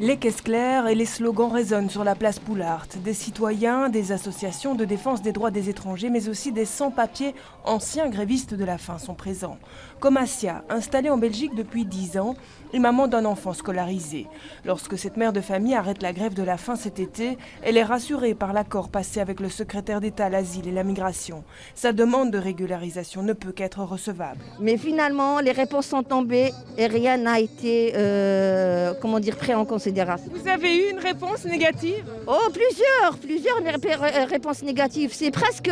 Les caisses claires et les slogans résonnent sur la place Poulart. Des citoyens, des associations de défense des droits des étrangers, mais aussi des sans-papiers anciens grévistes de la faim sont présents. Comme Assia, installée en Belgique depuis 10 ans et maman d'un enfant scolarisé. Lorsque cette mère de famille arrête la grève de la faim cet été, elle est rassurée par l'accord passé avec le secrétaire d'État à l'asile et la migration. Sa demande de régularisation ne peut qu'être recevable. Mais finalement, les réponses sont tombées et rien n'a été pris en considération. Vous avez eu une réponse négative ? Oh, plusieurs réponses négatives. C'est presque,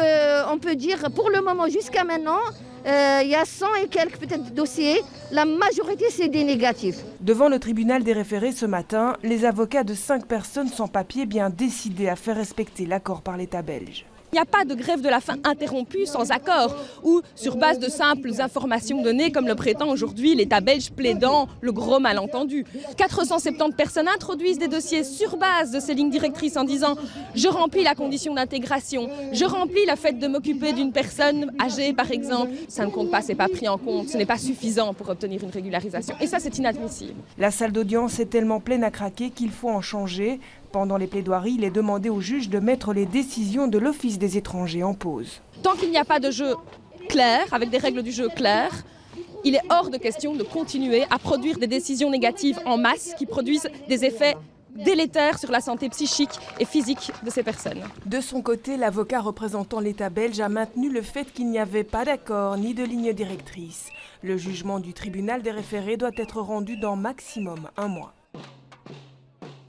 on peut dire, pour le moment, jusqu'à maintenant, il y a 100 et quelques peut-être dossiers. La majorité, c'est des négatifs. Devant le tribunal des référés ce matin, les avocats de 5 personnes sans papier bien décidés à faire respecter l'accord par l'État belge. Il n'y a pas de grève de la faim interrompue sans accord ou sur base de simples informations données comme le prétend aujourd'hui l'État belge plaidant le gros malentendu. 470 personnes introduisent des dossiers sur base de ces lignes directrices en disant « je remplis la condition d'intégration, je remplis le fait de m'occuper d'une personne âgée par exemple ». Ça ne compte pas, ce n'est pas pris en compte, ce n'est pas suffisant pour obtenir une régularisation. Et ça, c'est inadmissible. La salle d'audience est tellement pleine à craquer qu'il faut en changer. Pendant les plaidoiries, il est demandé au juge de mettre les décisions de l'Office des étrangers en pause. Tant qu'il n'y a pas de jeu clair, avec des règles du jeu claires, il est hors de question de continuer à produire des décisions négatives en masse qui produisent des effets délétères sur la santé psychique et physique de ces personnes. De son côté, l'avocat représentant l'État belge a maintenu le fait qu'il n'y avait pas d'accord ni de ligne directrice. Le jugement du tribunal des référés doit être rendu dans maximum 1 mois.